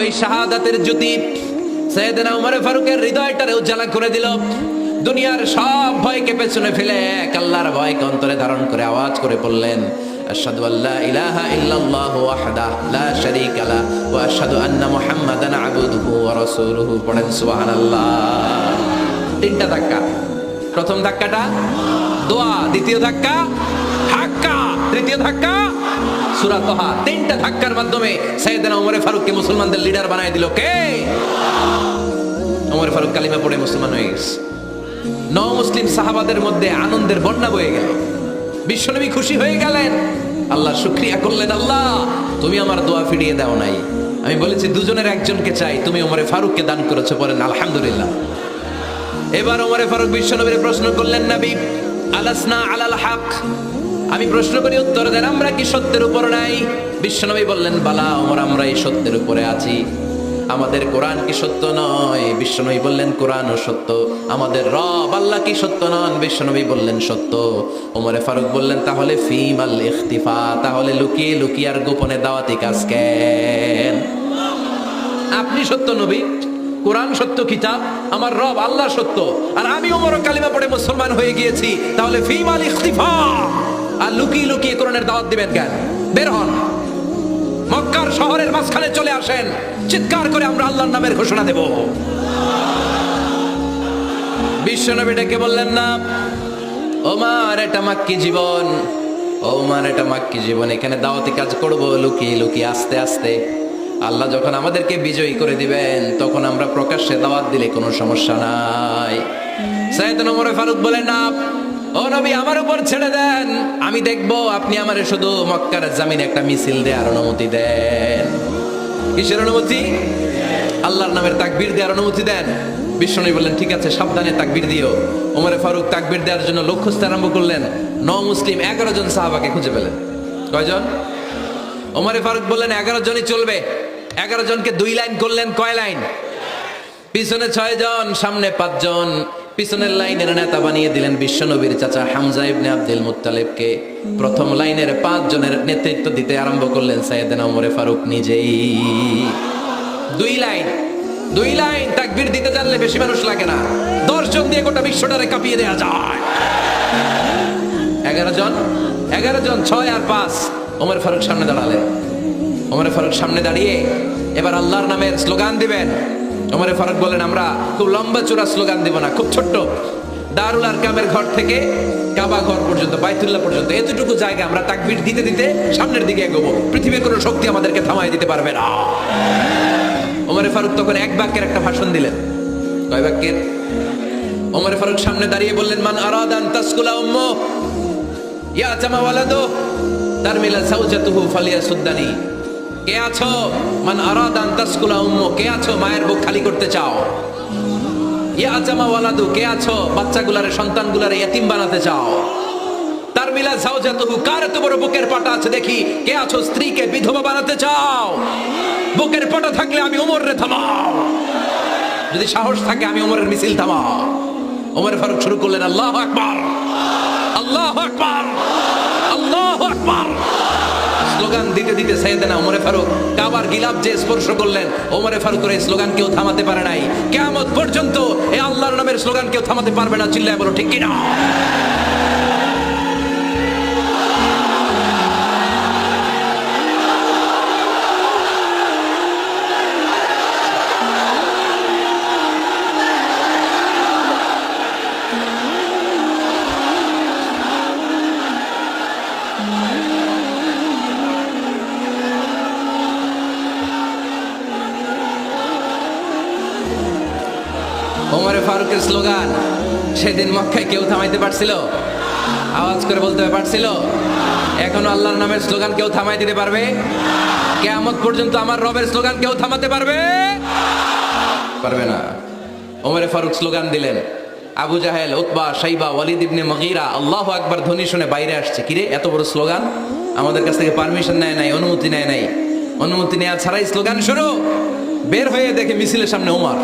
ওই শাহাদাতের জ্যোতি সাইয়েদনা ওমর ফারুকের হৃদয়টারে উজ্জ্বল করে দিল। দুনিয়ার সব ভয়কে পেছনে ফেলে এক আল্লাহর ভয়কে অন্তরে ধারণ করে আওয়াজ করে বললেন, আশহাদু আল্লা ইলাহা ইল্লাল্লাহু ওয়াহদাহু লা শারীকা লাহু ওয়া আশহাদু আন্না মুহাম্মাদান আবদুহু ওয়া রাসূলুহু। পড়েন সুবহানাল্লাহ। তিনটা ধাক্কা। প্রথম ধাক্কাটা দোয়া, দ্বিতীয় ধাক্কা হাক্কা, তৃতীয় ধাক্কা সূরা তাহা। তিনটা ধাক্কার মাধ্যমে সাইয়েদনা ওমর ফারুককে মুসলমানদের লিডার বানায় দিল কে? ওমর ফারুক কালিমা পড়ে মুসলমান হয়ে গেছে। মুসলিম সাহাবাদের মধ্যে আনন্দের বন্যা বয়ে গেল। বিশ্বনবী খুশি হয়ে গেলেন, আল্লাহর শুকরিয়া করলেন, আল্লাহ তুমি আমার দোয়া ফিরিয়ে দাও নাই। আমি বলেছি দুজনের একজনকে চাই, তুমি ওমর ফারুককে দান করেছো। বলেন আলহামদুলিল্লাহ। এবার ওমর ফারুক বিশ্বনবীর প্রশ্ন করলেন, নবী আলাসনা আলাল হক, আমি প্রশ্ন করি উত্তর দেন, আমরা কি সত্যের উপর নাই? বিশ্বনবী বললেন, বালা ওমর, আমরা এই সত্যের উপরে আছি। আমাদের কোরআন কি সত্য নয়? বিশ্বনবী বললেন, কোরআনও সত্য। আমাদের রব আল্লাহ কি সত্য নন? বিশ্বনবী বললেন, সত্য। ওমর ফারুক বললেন, তাহলে ফিমাল ইখতিফা, তাহলে লুকিয়ে লুকিয়ে আর গোপনে দাওয়াতি কাজ কেন? আপনি সত্য নবী, কোরআন সত্য কিতাব, আমার রব আল্লাহ সত্য, আর আমি ওমর কালিমা পড়ে মুসলমান হয়ে গিয়েছি, তাহলে ফিমাল ইখতিফা, আর লুকিয়ে লুকিয়ে কোরআনের দাওয়াত দিবেন কেন? বের হন, মক্কার শহরের মাঝখানে চলে আসেন, চিৎকার করে আমরা আল্লাহর নামের ঘোষণা দেব। বিশ্বনবী ডেকে বললেন, না ওমর, এটা মাক্কি জীবন, ওমর এটা মাক্কি জীবন, এখানে দাওয়াতি কাজ করব লুকিয়ে লুকিয়ে আস্তে আস্তে। আল্লাহ যখন আমাদেরকে বিজয়ী করে দিবেন তখন আমরা প্রকাশ্যে দাওয়াত দিলে কোনো সমস্যা নাই। সাইয়েদনা ওমর ফারুক বলেন, না ও নবী, আমার উপর ছেড়ে দেন, আমি দেখব আপনি আমারে শুধু মক্কার জামিনে একটা মিছিল দেওয়ার অনুমতি দেন। কিসের অনুমতি? আল্লাহর নামের তাকবীর দেওয়ার অনুমতি দেন। বিশ্বনবী বললেন, ঠিক আছে, সাবধানে তাকবীর দিও। ওমর ফারুক তাকবীর দেওয়ার জন্য লোক খুঁজতে আরম্ভ করলেন। মুসলিম 11 জন সাহাবাকে খুঁজে পেলেন। কয়জন? ওমর ফারুক বললেন 11 জনই চলবে। 11 জনকে 2 লাইন করলেন। কয় লাইন? পিছনে 6 জন, সামনে 5 জন। পিছনের লাইনের নেতা বানিয়ে দিলেন বিশ্বনবীর চাচা হামজা ইবনে আব্দুল মুত্তালিবকে। প্রথম লাইনের 5 জনের নেতৃত্ব দিতে আরম্ভ করলেন সাইয়েদনা ওমর ফারুক নিজেই। 2 লাইন, 2 লাইন তাকবীর দিতে জানলে বেশি মানুষ লাগে না, 10 জন দিয়ে গোটা বিশ্বটারে কাঁপিয়ে দেওয়া যায়। 11 জন, 6 আর 5। ওমর ফারুক সামনে দাঁড়ালেন। ওমর ফারুক সামনে দাঁড়িয়ে এবার আল্লাহর নামের স্লোগান দিবেন। ওমর ফারুক বলেন, আমরা খুব লম্বা চূড়া স্লোগান দিব না, খুব ছোট্ট, দারুল আরকামের ঘর থেকে কাবা ঘর পর্যন্ত, বাইতুল্লাহ পর্যন্ত, এতটুকু জায়গা আমরা তাকবীর দিতে দিতে সামনের দিকে এগোবো। পৃথিবীর কোনো শক্তি আমাদেরকে থামায় দিতে পারবে না। ওমর ফারুক তখন এক বাক্যের একটা ভাষণ দিলেন। কয় বাক্যের? ওমর ফারুক সামনে দাঁড়িয়ে বললেন, মান আরাদান তাসকুলা উম্মু ইয়া জামা ওয়ালাদু তারমিলা সাওজাতুহু ফালিয়াসুদ্দানি। কে আছো? মান আরাদান তাসকুলা উম্মু, কে আছো মায়ের বুক খালি করতে চাও? ইয়া জামা ওয়ালাদু, কে আছো বাচ্চাগুলারে, সন্তানগুলারে ইতিম বানাতে চাও? তারমিলা সাওজাতুহু, কার এত বড় বুকের পাটা আছে দেখি, কে আছো স্ত্রীকে বিধবা বানাতে চাও? বুকের পাটা থাকলে আমি ওমরে থামাও, যদি সাহস থাকে আমি ওমরের মিছিল থামাও। ওমর ফারুক শুরু করলেন, আল্লাহু আকবার, আল্লাহু আকবার, আল্লাহু আকবার। স্লোগান দিতে দিতে সাইয়েদনা ওমর ফারুক কাবার গিলাফ যে স্পর্শ করলেন, ওমর ফারুকের এই স্লোগান কেউ থামাতে পারে নাই। কিয়ামত পর্যন্ত এই আল্লাহর নামের স্লোগান কেউ থামাতে পারবে না। চিল্লায় বলো ঠিক কিনা? ওমর ফারুকের স্লোগান সেদিন মক্কায় কেউ থামাইতে পারছিল? আওয়াজ করে বলতে পারছিল? এখনো আল্লাহর নামের স্লোগান কেউ থামাই দিতে পারবে? কিয়ামত পর্যন্ত আমার রবের স্লোগান কেউ থামাতে পারবে? পারবে না। ওমর ফারুক স্লোগান দিলেন। আবু জাহেল, উতবা, শাইবা, ওয়ালিদ ইবনে মুগীরা আল্লাহু আকবার ধ্বনি শুনে বাইরে আসছে। কিরে, এত বড় স্লোগান! আমাদের কাছ থেকে পারমিশন নেয় নাই, অনুমতি নেয় নাই। অনুমতি নেওয়া ছাড়াই স্লোগান শুরু। বের হয়ে দেখে মিছিলের সামনে ওমর।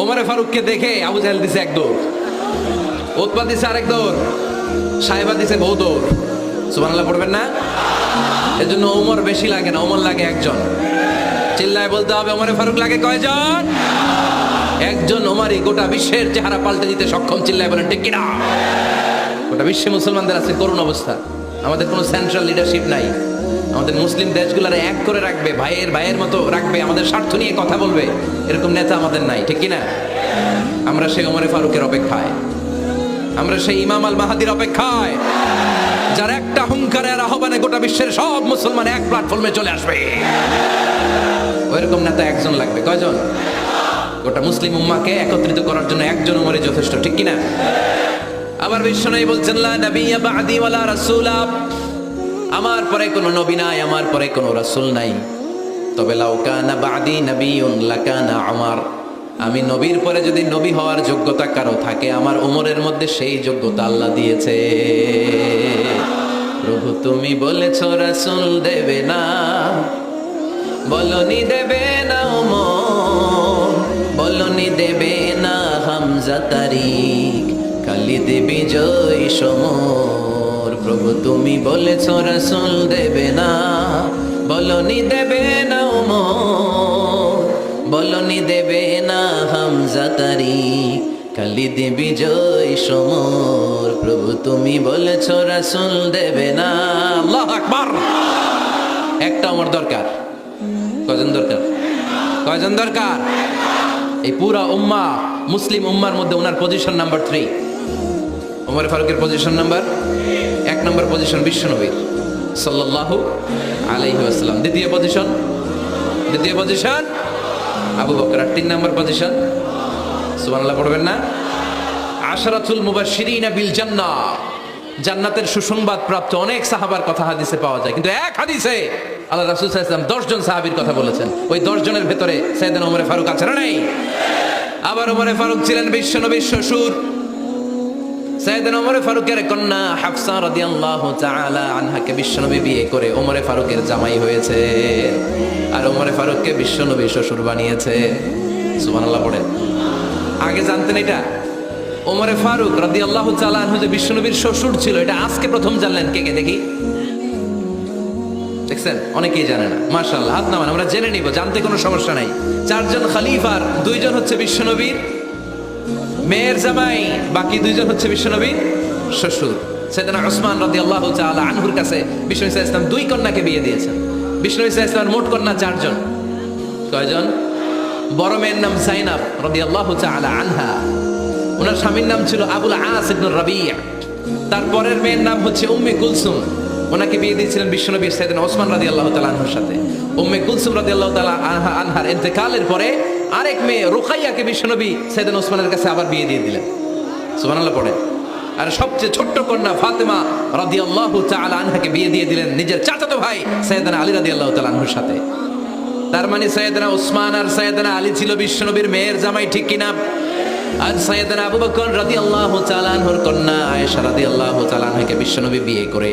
ওমর ফারুককে দেখে আবু জাহেল দিছে এক দৌড়, উতবা দিছে আরেক দৌড়, সাহেবা দিছে বহু দৌড়। সুবহানাল্লাহ পড়বেন না? এজন্য ওমর বেশি লাগে না, ওমর লাগে একজন। চিল্লায় বলতে হবে ওমরে ফারুক লাগে কয়জন? একজন ওমরই গোটা বিশ্বের চেহারা পাল্টে দিতে সক্ষম। চিল্লায় বলেন ঠিক কিনা? গোটা বিশ্বে মুসলমানদের আছে করুণ অবস্থা। আমাদের কোনো সেন্ট্রাল লিডারশিপ নাই। আমাদের মুসলিম দেশগুলোর এক করে রাখবে, ভাইয়ের মতো রাখবে, আমাদের স্বার্থ নিয়ে কথা বলবে, এরকম নেতা আমাদের নাই। ঠিক কিনা? আমরা সেই ওমরে ফারুকের অপেক্ষায়, আমরা সেই ইমাম আল মাহাদির অপেক্ষায়, যার একটা হুঙ্কারে আর আহ্বানে গোটা বিশ্বের সব মুসলমান এক প্ল্যাটফর্মে চলে আসবে। ওইরকম নেতা একজন লাগবে। কয়জন? গোটা মুসলিম উম্মাহকে একত্রিত করার জন্য একজন ওমরই যথেষ্ট। ঠিক কিনা? আবার বিশ্বনবী বলছেন লা নাবিয়্যা বা'দি ওয়ালা রাসূলা, আমার পরে কোনো নবী নাই, আমার পরে কোনো রাসূল নাই। তবে লাউ কানা বা'দি নাবিয়্যুন লাকানা উমর, আমি নবীর পরে যদি নবী হওয়ার যোগ্যতা কারো থাকে, আমার উমরের মধ্যে সেই যোগ্যতা আল্লাহ দিয়েছে। প্রভু তুমি বলেছ রাসূল দেবে না, বলনি দেবে না উমর, বলনি দেবে না হামজা তারিক, খালিদ বিজয় সমর। প্রভু তুমি বলেছ রাসূল দেবে না, বলনি দেবে না উমর, বলনি দেবে না হামজা তারিক, খালিদ বিজয় সমর। প্রভু তুমি বলেছ রাসূল দেবে না। আল্লাহু আকবার। একটা ওমর দরকার। কয়জন দরকার? কয়জন দরকার? এই পুরা উম্মাহ, মুসলিম উম্মার মধ্যে ওনার পজিশন নাম্বার 3। ওমর ফারুকের পজিশন নাম্বার 1 নম্বর পজিশন বিশ্বনবীর সাল্লাল্লাহু আলাইহি ওয়াসাল্লাম। দ্বিতীয় পজিশন আবু বকর। 3 নম্বর পজিশন সুবহানাল্লাহ পড়বেন না? আশরাতুল মুবাশশিরিনা বিল জান্নাহ, জান্নাতের সুসংবাদ প্রাপ্ত অনেক সাহাবার কথা হাদিসে পাওয়া যায়, কিন্তু এক হাদিসে আল্লাহ রাসূল সাল্লাল্লাহু আলাইহি ওয়াসাল্লাম 10 জন সাহাবীর কথা বলেছেন। ওই 10 জনের ভেতরে সাইয়েদনা ওমর ফারুক আছে না নাই? আবার ওমর ফারুক ছিলেন বিশ্বনবীর শ্বশুর। সাইয়েদনা ওমর ফারুকের কন্যা হাফসা রাদিয়াল্লাহু তাআলা আনহাকে বিশ্বনবী বিয়ে করে ওমর ফারুকের জামাই হয়েছে, আর ওমর ফারুককে বিশ্বনবী শ্বশুর বানিয়েছে। সুবহানাল্লাহ পড়েন। আগে জানতেন এটা? ওমর ফারুক রাদিয়াল্লাহু তাআলা আনহু যে বিশ্বনবীর শ্বশুর ছিল, এটা আজকে প্রথম জানলেন। কে কে দেখি? দেখছেন? অনেকেই জানে না। মাশাআল্লাহ, হাত নামান, আমরা জেনে নিব, জানতে কোনো সমস্যা নাই। 4 জন খলিফার 2 জন হচ্ছে বিশ্বনবীর মেয়ের জামাই, বাকি 2 জন হচ্ছে বিশ্বনবীর শ্বশুর। সাইয়েদনা উসমান রাদিয়াল্লাহু তাআলা আনহুর কাছে বিশ্বনবী সাল্লাল্লাহু আলাইহি ওয়াসাল্লাম 2 কন্যাকে বিয়ে দিয়েছেন। বিশ্বনবী সাল্লাল্লাহু আলাইহি ওয়াসাল্লামের মোট কন্যা 4 জন। কয়জন? বড় মেয়ের নাম যায়েনব রাদিয়াল্লাহু তাআলা আনহা, ওনার স্বামীর নাম ছিল আবুল আস ইবনে রাবিয়া। তারপরের মেয়ের নাম হচ্ছে উম্মে কুলসুম, ওনাকে বিয়ে দিয়েছিলেন বিশ্বনবী সাইয়েদনা ওসমান রাদিয়াল্লাহু তাআলা আনহুর সাথে। উম্মে কুলসুম রাদিয়াল্লাহু তাআলা আনহার ইন্তেকালের পরে আরেক মেয়ে রুকাইয়াকে বিশ্বনবী সাইয়েদনা ওসমানের কাছে আবার বিয়ে দিয়ে দিলেন। সুবহানাল্লাহ পড়ে। আর সবচেয়ে ছোট্ট কন্যা ফাতেমা রাদিয়াল্লাহু তাআলা আনহাকে বিয়ে দিয়ে দিলেন নিজের চাচাতো ভাই সাইয়েদনা আলী রাদিয়াল্লাহু তাআলা আনহুর সাথে। তার মানে সাইয়েদনা ওসমান আর সাইয়েদনা আলী ছিল বিশ্বনবীর মেয়ের জামাই। ঠিক কিনা? আর সাইয়েদনা আবু বকর রাদিয়াল্লাহু তাআলা আনহুর কন্যা আয়েশা রাদিয়াল্লাহু তাআলা আনহাকে বিশ্বনবী বিয়ে করে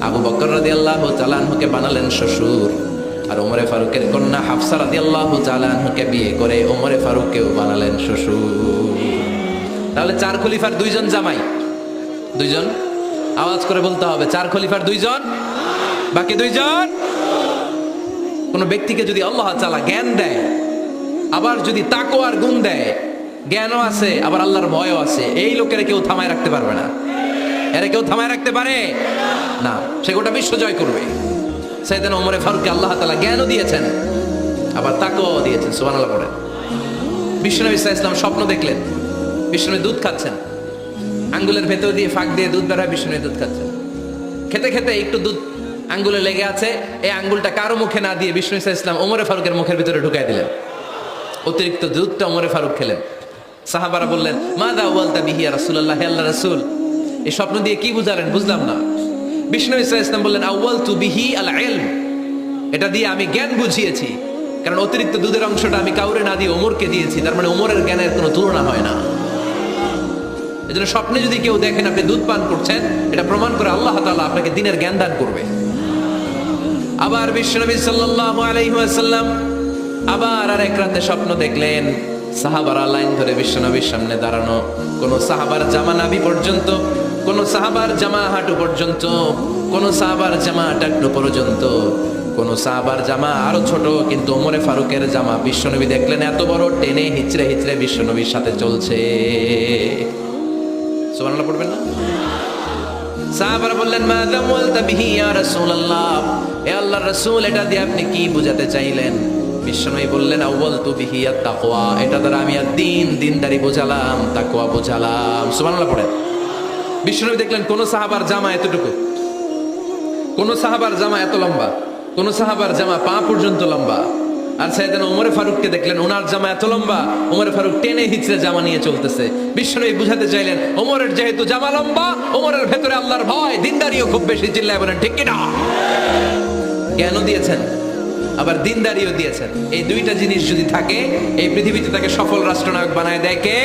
আবু বকর রাদিয়াল্লাহু তাআলা আনহুকে বানালেন শ্বশুর। আর ওমর ফারুকের কন্যা হাফসা রাদিয়াল্লাহু তাআলা আনহাকে বিয়ে করে ওমর ফারুককেও বানালেন শ্বশুর। তাহলে 4 খলিফার 2 জন জামাই। 2 জন আওয়াজ করে বলতে হবে, 4 খলিফার 2 জন, বাকি 2 জন। কোন ব্যক্তিকে যদি আল্লাহ তাআলা জ্ঞান দেয়, আবার যদি তাকওয়ার গুণ দেয়, জ্ঞানও আছে আবার আল্লাহর ভয়ও আছে, এই লোকেরা কেউ থামায় রাখতে পারবে না। এরা কেউ থামায় রাখতে পারে না, সে গোটা বিশ্ব জয় করবে। সাইয়েদনা ওমর ফারুককে আল্লাহ তাআলা জ্ঞানও দিয়েছেন, আবার তাকওয়াও দিয়েছেন। সুবহানাল্লাহ পড়েন। বিশ্বনবী সাল্লাল্লাহু আলাইহি ওয়াসাল্লাম স্বপ্ন দেখলেন, বিশ্বনবী দুধ খাচ্ছেন, আঙ্গুলের ভেতর দিয়ে ফাঁক দিয়ে দুধ বের হয়, বিশ্বনবী দুধ খাচ্ছেন। খেতে খেতে একটু দুধ আঙ্গুলে লেগে আছে, এই আঙ্গুলটা কারো মুখে না দিয়ে বিশ্বনবী সাল্লাল্লাহু আলাইহি ওয়াসাল্লাম ওমর ফারুকের মুখের ভিতরে ঢুকাই দিলেন। অতিরিক্ত দুধটা ওমর ফারুক খেলেন। সাহাবারা বললেন, মাযা ওয়ালতা বিহি ইয়া রাসূলুল্লাহ, হে আল্লাহর রাসূল, এই স্বপ্ন দিয়ে কি বুঝালেন? বুঝলাম না। বিশ্বনবী সাল্লাল্লাহু আলাইহি ওয়াসাল্লাম বললেন, আউয়ালতু বিহি আল ইলম, এটা দিয়ে আমি জ্ঞান বুঝিয়েছি, কারণ অতিরিক্ত দুধের অংশটা আমি কাউরে না দিয়ে ওমরকে দিয়েছি, তার মানে ওমরের জ্ঞানের কোনো তুলনা হয় না। এজন্য স্বপ্নে যদি কেউ দেখেন আপনি দুধ পান করছেন, এটা প্রমাণ করে আল্লাহ তাআলা আপনাকে দ্বীনের জ্ঞান দান করবে। আবার বিশ্বনবী সাল্লাল্লাহু আলাইহি ওয়াসাল্লাম আবার আরেক রাতে স্বপ্ন দেখলেন, সাহাবারা লাইন ধরে বিশ্বনবীর সামনে দাঁড়ানো, কোন সাহাবার জামা নাভি পর্যন্ত, কোন সাহাবার জামা হাঁটু পর্যন্ত, কোন সাহাবার জামা টাকনু পর্যন্ত, কোন সাহাবার জামা আরো ছোট, কিন্তু ওমরে ফারুকের জামা বিশ্বনবী দেখলেন এত বড়, টেনে হিচড়ে হিচড়ে বিশ্বনবীর সাথে চলছে। সুবহানাল্লাহ পড়বেন না? সাহাবারা বললেন মাযা মুলতা বিহি ইয়া রাসূলুল্লাহ, হে আল্লাহর রাসূল, এটা দিয়ে আপনি কি বুঝাতে চাইলেন? বিশ্বনবী বললেন আউয়ালতু বিহি আত-তাকওয়া, এটা দ্বারা আমি দিনদারি বোঝালাম, তাকওয়া বোঝালাম। সুবহানাল্লাহ পড়েন। বিশ্বনবী দেখলেন কোন সাহাবার জামা এতটুকু, কোন সাহাবার জামা এত লম্বা, কোন সাহাবার জামা পা পর্যন্ত লম্বা। আর সাইয়েদনা ওমরে ফারুককে দেখলেন ওনার জামা এত লম্বা, ওমরে ফারুক টেনে হিচড়ে জামা নিয়ে চলতেছে। বিশ্বনবী বুঝাতে চাইলেন ওমরের যেহেতু জামা লম্বা, ওমরের ভেতরে আল্লাহর ভয়, দিনদারিও খুব বেশি। চিল্লায় বলেন ঠিক কিনা? জ্ঞানও দিয়েছেন, আবার দিনদারিও দিয়েছেন। এই দুইটা জিনিস যদি থাকে, এই পৃথিবীতে তাকে সফল রাষ্ট্রনায়ক বানায় দেয় কে?